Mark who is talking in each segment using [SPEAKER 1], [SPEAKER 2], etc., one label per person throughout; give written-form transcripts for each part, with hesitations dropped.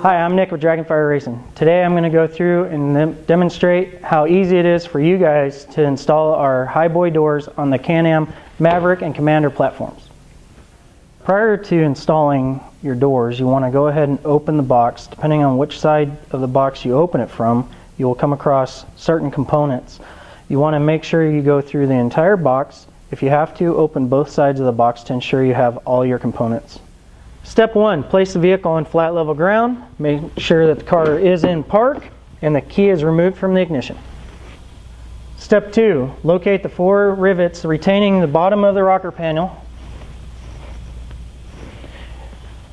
[SPEAKER 1] Hi, I'm Nick with DragonFire Racing. Today I'm going to go through and demonstrate how easy it is for you guys to install our HiBoy doors on the Can-Am Maverick and Commander platforms. Prior to installing your doors, you want to go ahead and open the box. Depending on which side of the box you open it from, you will come across certain components. You want to make sure you go through the entire box. If you have to, open both sides of the box to ensure you have all your components. Step 1, place the vehicle on flat level ground. Make sure that the car is in park and the key is removed from the ignition. Step 2, locate the 4 rivets retaining the bottom of the rocker panel.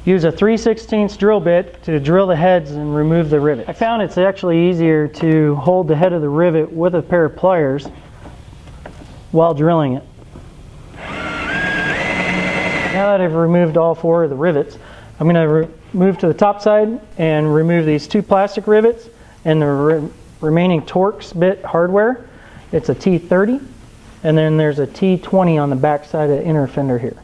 [SPEAKER 1] Use a 3/16 drill bit to drill the heads and remove the rivet. I found it's actually easier to hold the head of the rivet with a pair of pliers while drilling it. Now that I've removed all 4 of the rivets, I'm going to move to the top side and remove these 2 plastic rivets and the remaining Torx bit hardware. It's a T30, and then there's a T20 on the back side of the inner fender here.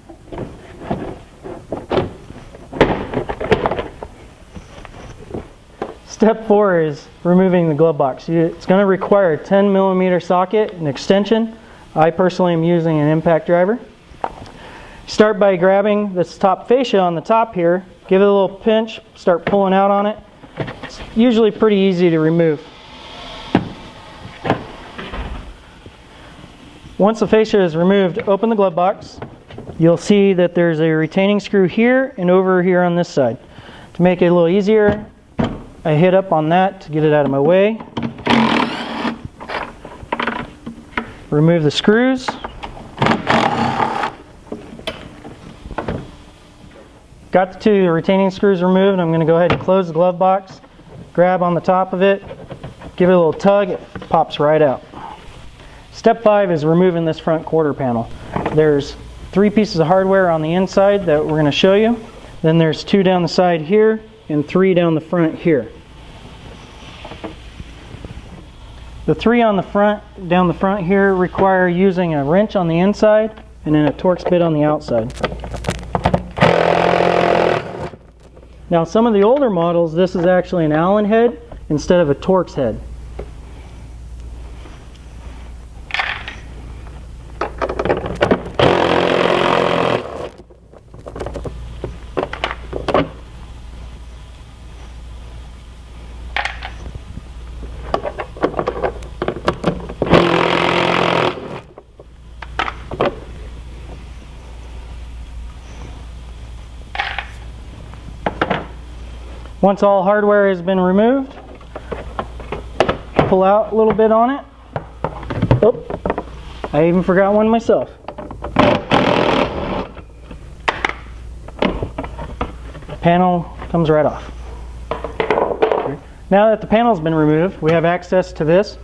[SPEAKER 1] Step 4 is removing the glove box. It's going to require a 10mm socket and extension. I personally am using an impact driver. Start by grabbing this top fascia on the top here, give it a little pinch, start pulling out on it. It's usually pretty easy to remove. Once the fascia is removed, open the glove box. You'll see that there's a retaining screw here and over here on this side. To make it a little easier, I hit up on that to get it out of my way. Remove the screws. Got the 2 retaining screws removed. I'm going to go ahead and close the glove box, grab on the top of it, give it a little tug, it pops right out. Step 5 is removing this front quarter panel. There's 3 pieces of hardware on the inside that we're going to show you. Then there's 2 down the side here and 3 down the front here. The 3 on the front, down the front here, require using a wrench on the inside and then a Torx bit on the outside. Now, some of the older models, this is actually an Allen head instead of a Torx head. Once all hardware has been removed, pull out a little bit on it. Oh, I even forgot one myself. The panel comes right off. Now that the panel's been removed, we have access to this.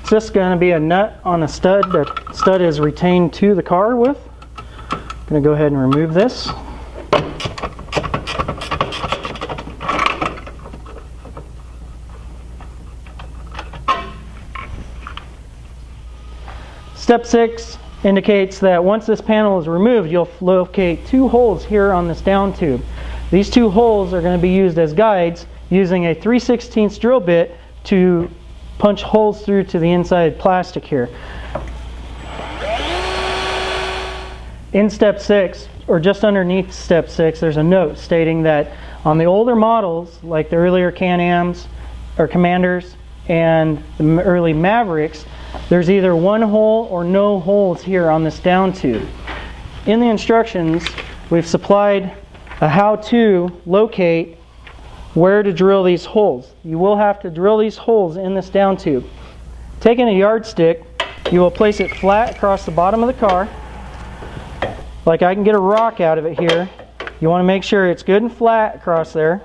[SPEAKER 1] It's just going to be a nut on a stud that stud is retained to the car with. I'm going to go ahead and remove this. Step 6 indicates that once this panel is removed, you'll locate 2 holes here on this down tube. These 2 holes are going to be used as guides using a 3/16 drill bit to punch holes through to the inside plastic here. In step 6, or just underneath step 6, there's a note stating that on the older models, like the earlier Can-Ams or Commanders and the early Mavericks, there's either 1 hole or no holes here on this down tube. In the instructions, we've supplied a how-to locate where to drill these holes. You will have to drill these holes in this down tube. Taking a yardstick, you will place it flat across the bottom of the car. Like I can get a rock out of it here. You want to make sure it's good and flat across there.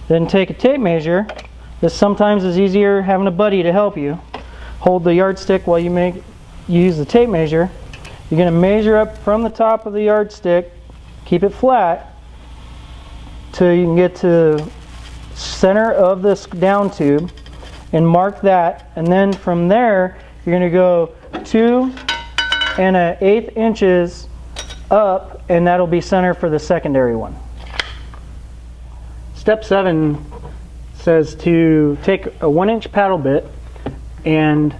[SPEAKER 1] Then take a tape measure. This sometimes is easier having a buddy to help you. Hold the yardstick while you use the tape measure. You're going to measure up from the top of the yardstick, keep it flat, till you can get to the center of this down tube and mark that. And then from there, you're going to go 2 1/8 inches up, and that'll be center for the secondary one. Step 7 says to take a 1-inch paddle bit, and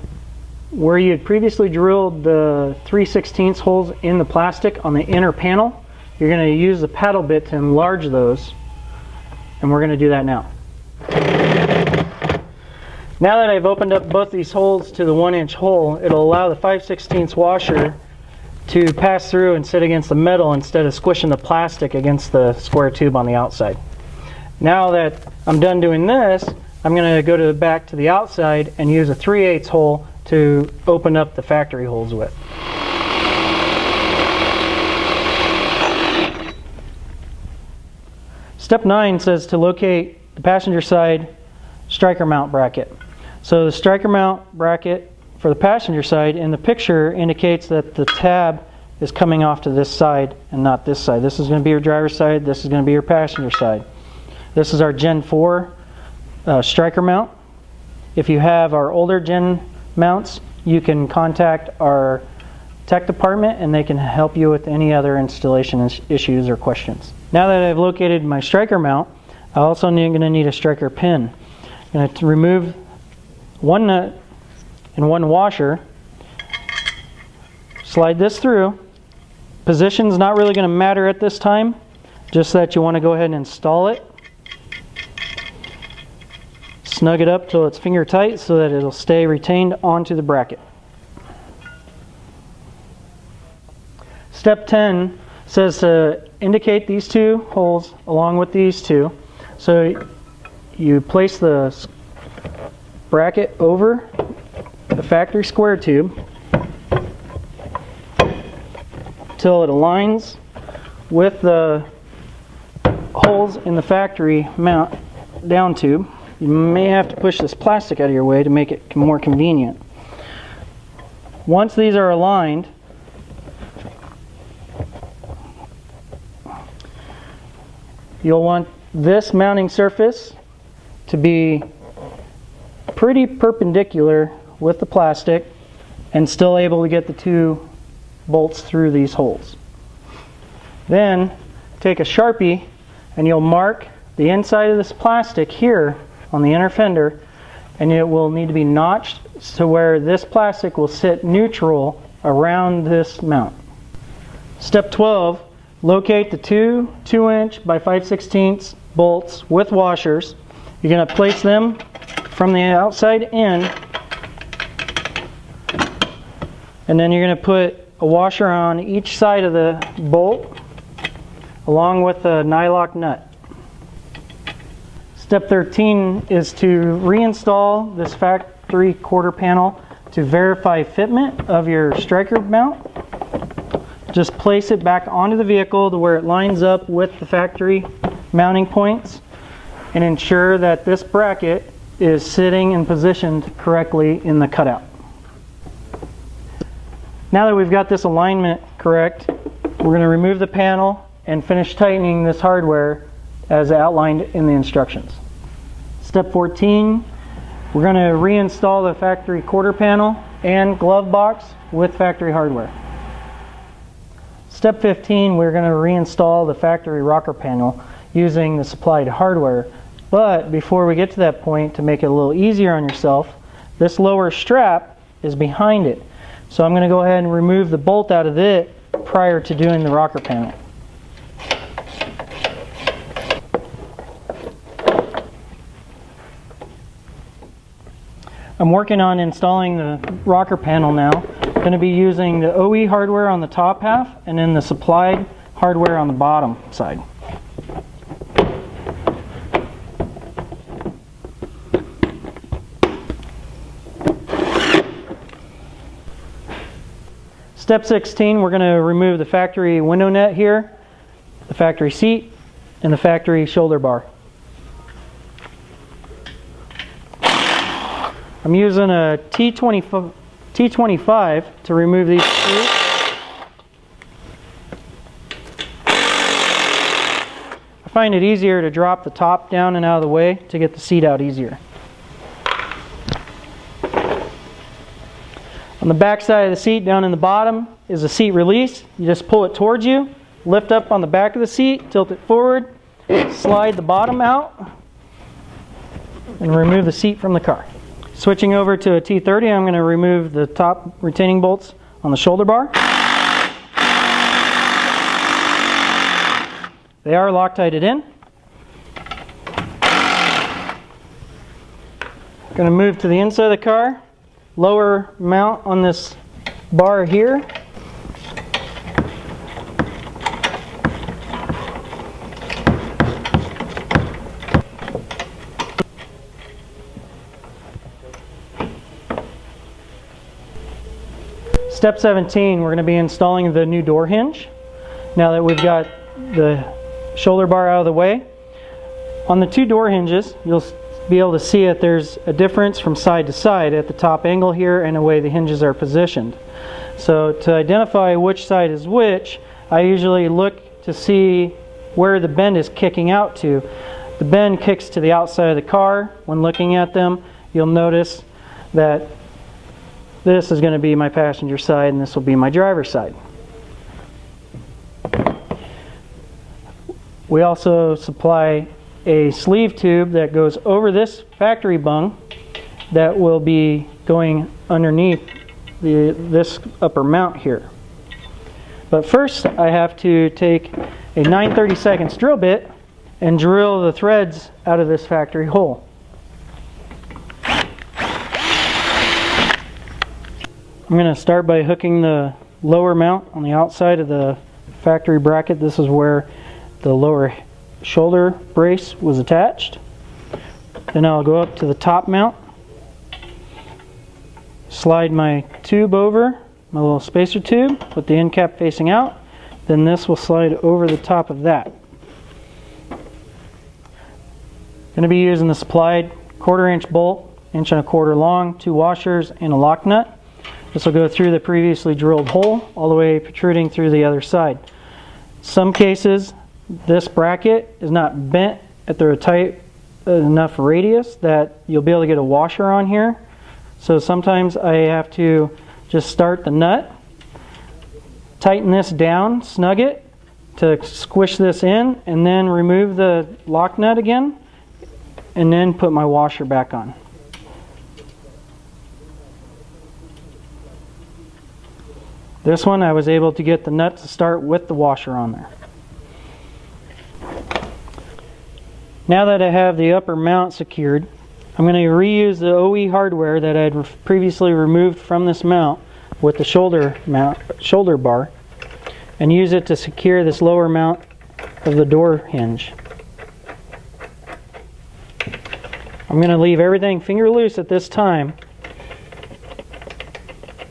[SPEAKER 1] where you had previously drilled the 3/16 holes in the plastic on the inner panel, you're going to use the paddle bit to enlarge those, and we're going to do that now. Now that I've opened up both these holes to the 1-inch hole, it'll allow the 5/16 washer to pass through and sit against the metal instead of squishing the plastic against the square tube on the outside. Now that I'm done doing this, I'm going to go to back to the outside and use a 3/8 hole to open up the factory holes with. Step 9 says to locate the passenger side striker mount bracket. So the striker mount bracket for the passenger side in the picture indicates that the tab is coming off to this side and not this side. This is going to be your driver's side, this is going to be your passenger side. This is our Gen 4 striker mount. If you have our older Gen mounts, you can contact our tech department and they can help you with any other installation issues or questions. Now that I've located my striker mount, I also going to need a striker pin. I'm going to remove one nut and one washer, slide this through. Position's not really going to matter at this time, just that you want to go ahead and install it. Snug it up till it's finger tight so that it'll stay retained onto the bracket. Step 10 says to indicate these two holes along with these two. So you place the bracket over the factory square tube till it aligns with the holes in the factory mount down tube. You may have to push this plastic out of your way to make it more convenient. Once these are aligned, you'll want this mounting surface to be pretty perpendicular with the plastic and still able to get the two bolts through these holes. Then take a Sharpie and you'll mark the inside of this plastic here on the inner fender, and it will need to be notched to where this plastic will sit neutral around this mount. Step 12, locate the two 2-inch by 5/16 bolts with washers. You're going to place them from the outside in, and then you're going to put a washer on each side of the bolt along with a nylock nut. Step 13 is to reinstall this factory quarter panel to verify fitment of your striker mount. Just place it back onto the vehicle to where it lines up with the factory mounting points and ensure that this bracket is sitting and positioned correctly in the cutout. Now that we've got this alignment correct, we're going to remove the panel and finish tightening this hardware as outlined in the instructions. Step 14, we're going to reinstall the factory quarter panel and glove box with factory hardware. Step 15, we're going to reinstall the factory rocker panel using the supplied hardware. But before we get to that point, to make it a little easier on yourself, this lower strap is behind it. So I'm going to go ahead and remove the bolt out of it prior to doing the rocker panel. I'm working on installing the rocker panel now. I'm going to be using the OE hardware on the top half and then the supplied hardware on the bottom side. Step 16, we're going to remove the factory window net here, the factory seat, and the factory shoulder bar. I'm using a T25 to remove these screws. I find it easier to drop the top down and out of the way to get the seat out easier. On the back side of the seat, down in the bottom, is a seat release. You just pull it towards you, lift up on the back of the seat, tilt it forward, slide the bottom out and remove the seat from the car. Switching over to a T30, I'm going to remove the top retaining bolts on the shoulder bar. They are Loctited in. Going to move to the inside of the car, lower mount on this bar here. Step 17, we're going to be installing the new door hinge. Now that we've got the shoulder bar out of the way, on the two door hinges, you'll be able to see that there's a difference from side to side at the top angle here and the way the hinges are positioned. So to identify which side is which, I usually look to see where the bend is kicking out to. The bend kicks to the outside of the car. When looking at them, you'll notice that this is going to be my passenger side and this will be my driver's side. We also supply a sleeve tube that goes over this factory bung that will be going underneath this upper mount here. But first I have to take a 9/32 drill bit and drill the threads out of this factory hole. I'm going to start by hooking the lower mount on the outside of the factory bracket. This is where the lower shoulder brace was attached. Then I'll go up to the top mount, slide my tube over, my little spacer tube with the end cap facing out. Then this will slide over the top of that. Going to be using the supplied 1/4 inch bolt, 1.25 inch long, 2 washers, and a lock nut. This will go through the previously drilled hole all the way protruding through the other side. Some cases this bracket is not bent at the tight enough radius that you'll be able to get a washer on here. So sometimes I have to just start the nut, tighten this down, snug it to squish this in, and then remove the lock nut again, and then put my washer back on. This one I was able to get the nut to start with the washer on there. Now that I have the upper mount secured, I'm going to reuse the OE hardware that I had previously removed from this mount with the shoulder bar, and use it to secure this lower mount of the door hinge. I'm going to leave everything finger loose at this time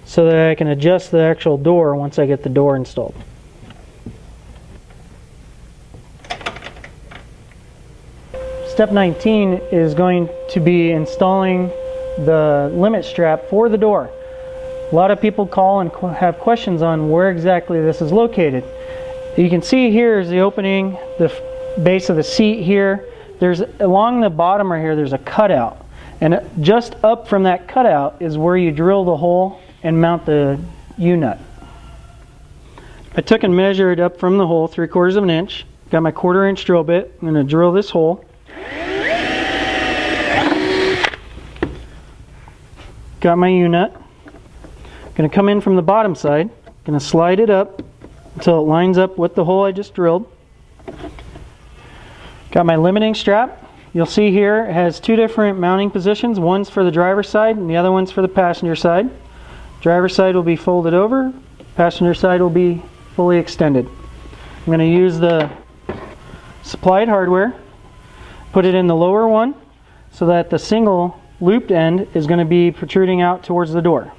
[SPEAKER 1] so that I can adjust the actual door once I get the door installed. Step 19 is going to be installing the limit strap for the door. A lot of people call and have questions on where exactly this is located. You can see here is the opening, the base of the seat here. There's along the bottom right here, there's a cutout, and just up from that cutout is where you drill the hole and mount the U-nut. I took and measured up from the hole 3/4 inch. Got my 1/4 inch drill bit. I'm going to drill this hole. Got my U-nut. Going to come in from the bottom side. Going to slide it up until it lines up with the hole I just drilled. Got my limiting strap. You'll see here it has two different mounting positions. One's for the driver's side and the other one's for the passenger side. Driver's side will be folded over. Passenger side will be fully extended. I'm going to use the supplied hardware, put it in the lower one so that the single looped end is going to be protruding out towards the door.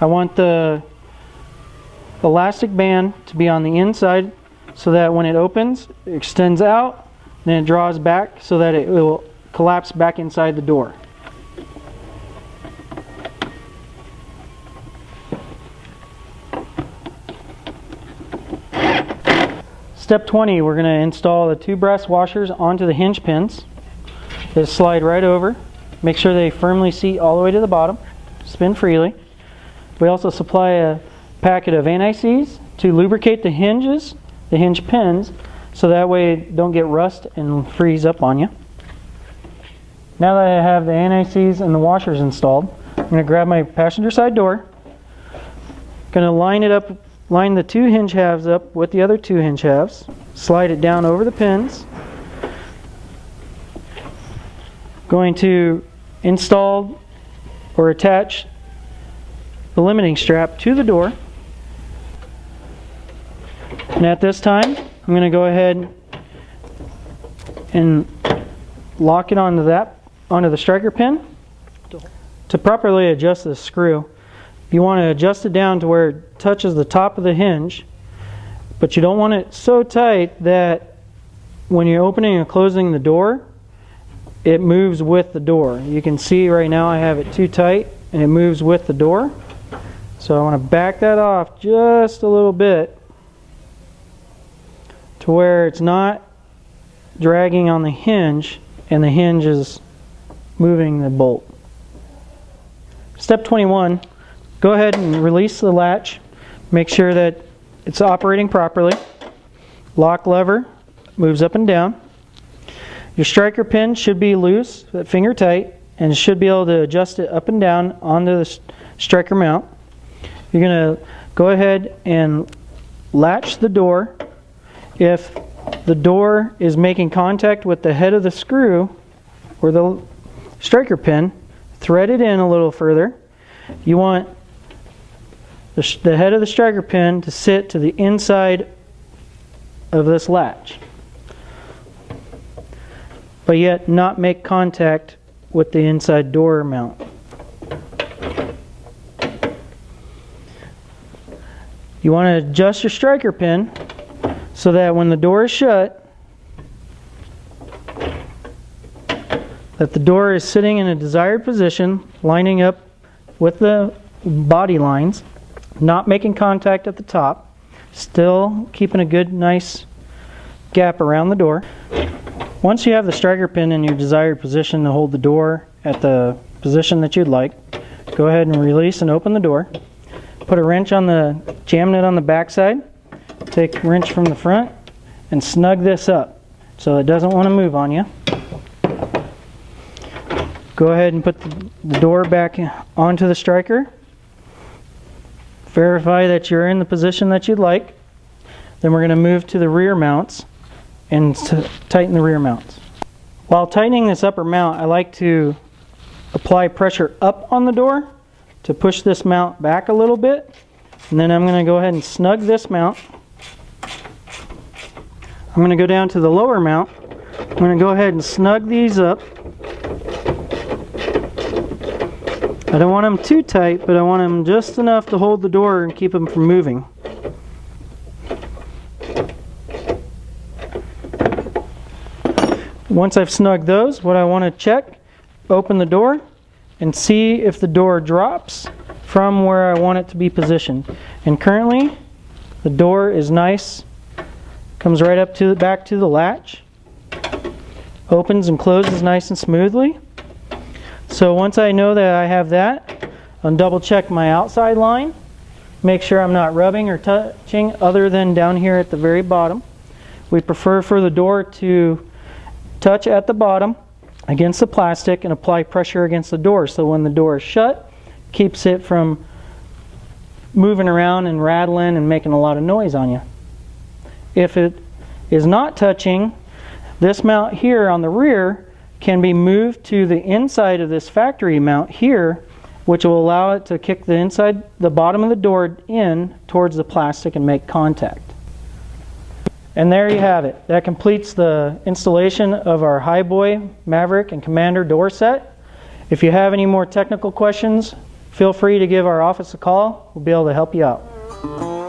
[SPEAKER 1] I want the elastic band to be on the inside so that when it opens, it extends out, then it draws back so that it will collapse back inside the door. Step 20, we're going to install the 2 brass washers onto the hinge pins. They slide right over. Make sure they firmly seat all the way to the bottom. Spin freely. We also supply a packet of anti-seize to lubricate the hinges, the hinge pins, so that way it don't get rust and freeze up on you. Now that I have the anti-seize and the washers installed, I'm going to grab my passenger side door, going to line it up, line the 2 hinge halves up with the other 2 hinge halves, slide it down over the pins, going to install or attach the limiting strap to the door. And at this time, I'm going to go ahead and lock it onto the striker pin. To properly adjust this screw, you want to adjust it down to where it touches the top of the hinge, but you don't want it so tight that when you're opening and closing the door, it moves with the door. You can see right now I have it too tight and it moves with the door. So I want to back that off just a little bit to where it's not dragging on the hinge and the hinge is moving the bolt. Step 21, go ahead and release the latch. Make sure that it's operating properly. Lock lever moves up and down. Your striker pin should be loose, but finger tight, and should be able to adjust it up and down onto the striker mount. You're going to go ahead and latch the door. If the door is making contact with the head of the screw or the striker pin, thread it in a little further. You want the head of the striker pin to sit to the inside of this latch, but yet not make contact with the inside door mount. You want to adjust your striker pin so that when the door is shut, that the door is sitting in a desired position, lining up with the body lines, not making contact at the top, still keeping a good nice gap around the door. Once you have the striker pin in your desired position to hold the door at the position that you'd like, go ahead and release and open the door. Put a wrench on the jam nut on the back side, take a wrench from the front and snug this up so it doesn't want to move on you. Go ahead and put the door back onto the striker. Verify that you're in the position that you'd like. Then we're going to move to the rear mounts and tighten the rear mounts. While tightening this upper mount, I like to apply pressure up on the door to push this mount back a little bit. And then I'm going to go ahead and snug this mount. I'm going to go down to the lower mount. I'm going to go ahead and snug these up. I don't want them too tight, but I want them just enough to hold the door and keep them from moving. Once I've snugged those, what I want to check, open the door and see if the door drops from where I want it to be positioned. And currently, the door is nice, comes right up to the back to the latch, opens and closes nice and smoothly. So once I know that I have that, I'll double check my outside line, make sure I'm not rubbing or touching other than down here at the very bottom. We prefer for the door to touch at the bottom against the plastic and apply pressure against the door, so when the door is shut, keeps it from moving around and rattling and making a lot of noise on you. If it is not touching, this mount here on the rear can be moved to the inside of this factory mount here, which will allow it to kick the bottom of the door in towards the plastic and make contact. And there you have it. That completes the installation of our HiBoy, Maverick, and Commander door set. If you have any more technical questions, feel free to give our office a call. We'll be able to help you out.